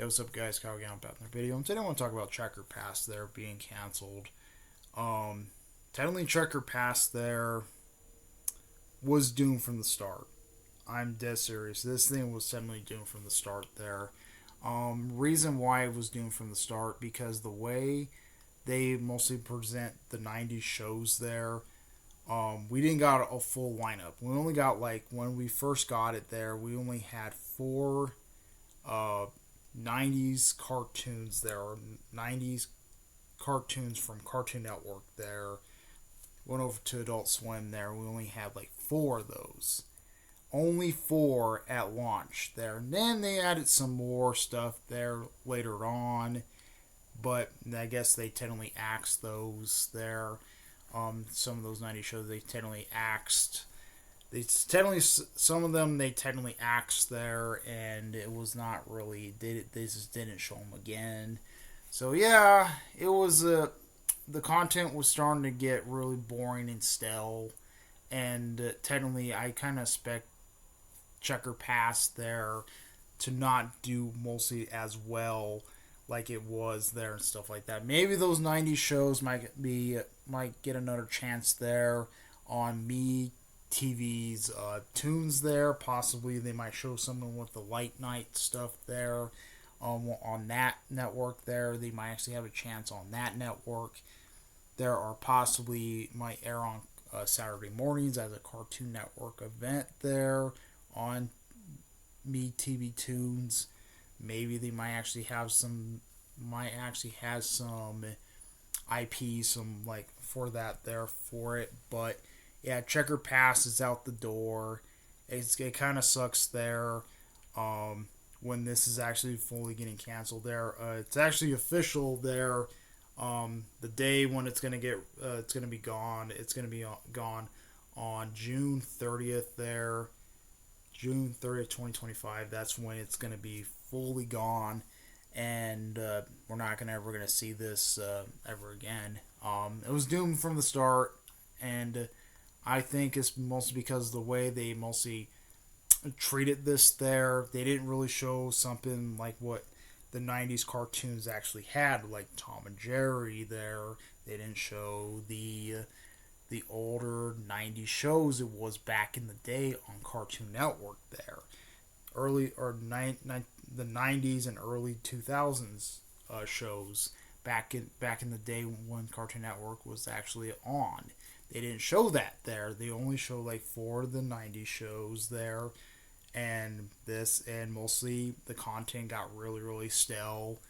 Hey, what's up, guys? Kyle again, back in the video. And today I want to talk about Checker Pass there being canceled. Um, Technically, Checker Pass there was doomed from the start. I'm dead serious. This thing was definitely doomed from the start there. Reason why it was doomed from the start because the way they mostly present the '90s shows there, we didn't got a full lineup. We only got like when we first got it there, we only had four uh, '90s cartoons there, or '90s cartoons from Cartoon Network there. Went over to Adult Swim there. We only had like four of those. Only four at launch there. And then they added some more stuff there later on. But I guess they technically axed those there. Some of those '90s shows they technically axed. Some of them they technically axed there, and it was not really. They just didn't show them again. So yeah, it was the content was starting to get really boring and stale, and technically I kind of expect Checker Pass there to not do mostly as well like it was there and stuff like that. Maybe those '90s shows might get another chance there on Me TV's tunes there. Possibly they might show someone with the light night stuff there on that network there. They might actually have a chance on that network. There are possibly might air on Saturday mornings as a Cartoon Network event there on Me TV Tunes. Maybe they might actually have some IP some like for that there for it. But yeah, Checker Pass is out the door. It kind of sucks there. When this is actually fully getting canceled there, it's actually official there. The day when it's gonna be gone. It's gonna be gone on June 30th there. June 30th, 2025. That's when it's gonna be fully gone, and we're not gonna ever gonna see this ever again. It was doomed from the start, and I think it's mostly because of the way they mostly treated this there. They didn't really show something like what the '90s cartoons actually had, like Tom and Jerry. There, they didn't show the older '90s shows it was back in the day on Cartoon Network. There, the '90s and early 2000s shows back in the day when Cartoon Network was actually on. They didn't show that there. They only show like four of the '90s shows there, and mostly the content got really stale,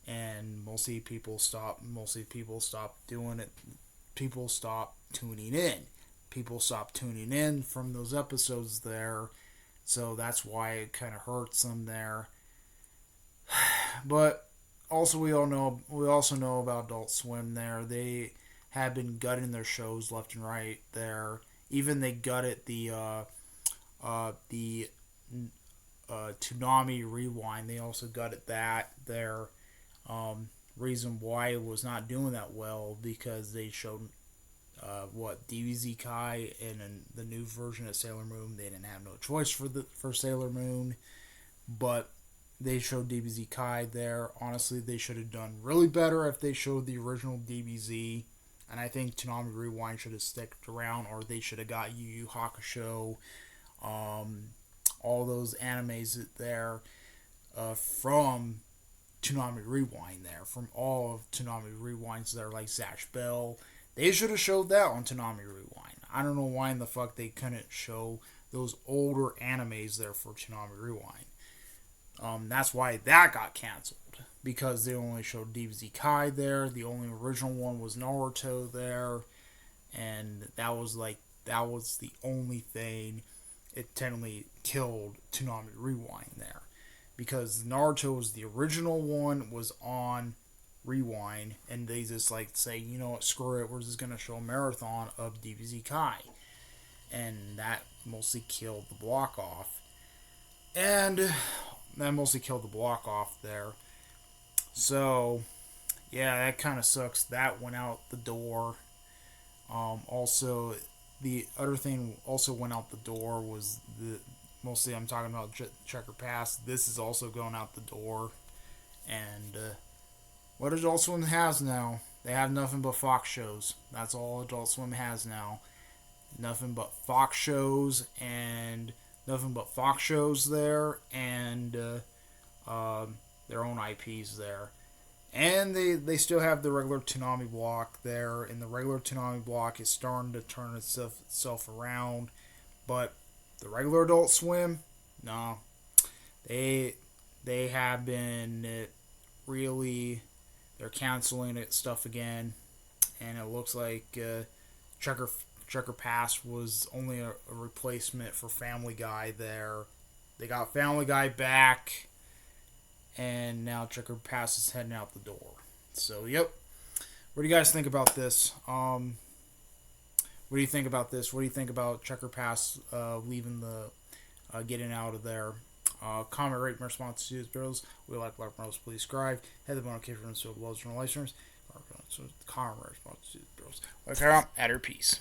and mostly people stopped doing it. People stopped tuning in. People stopped tuning in from those episodes there, so that's why it kind of hurts them there. But also we also know about Adult Swim there. They have been gutting their shows left and right there. Even they gutted the Toonami Rewind. They also gutted that there. Reason why it was not doing that well because they showed DBZ Kai and the new version of Sailor Moon. They didn't have no choice for Sailor Moon, but they showed DBZ Kai there. Honestly, they should have done really better if they showed the original DBZ. And I think Toonami Rewind should have stuck around, or they should have got Yu Yu Hakusho, all those animes there from Toonami Rewind there, from all of Toonami Rewinds there, like Zatch Bell. They should have showed that on Toonami Rewind. I don't know why in the fuck they couldn't show those older animes there for Toonami Rewind. That's why that got canceled. Because they only showed DBZ Kai there. The only original one was Naruto there. And that was the only thing. It technically killed Toonami Rewind there. Because Naruto was the original one, was on Rewind. And they just like say, you know what, screw it. We're just going to show a marathon of DBZ Kai. And that mostly killed the block off. And that mostly killed the block off there. So, yeah, that kind of sucks. That went out the door. Also, the other thing also went out the door was mostly I'm talking about Checker Pass. This is also going out the door. And what Adult Swim has now, they have nothing but Fox shows. That's all Adult Swim has now. Nothing but Fox shows and nothing but Fox shows there, and their own IPs there. And they still have the regular Toonami block there, and the regular Toonami block is starting to turn itself around. But the regular Adult Swim, no, they they have been really, they're canceling it stuff again, and it looks like Checker Checker Pass was only a replacement for Family Guy there. They got Family Guy back, and now Checker Pass is heading out the door. So, yep. What do you guys think about this? What do you think about this? What do you think about Checker Pass leaving getting out of there? Comment, rate, and response to these videos. We like Black Bros. Please subscribe. Hit the notification bell so below general listeners. Comment, response to these videos. Okay, at her peace.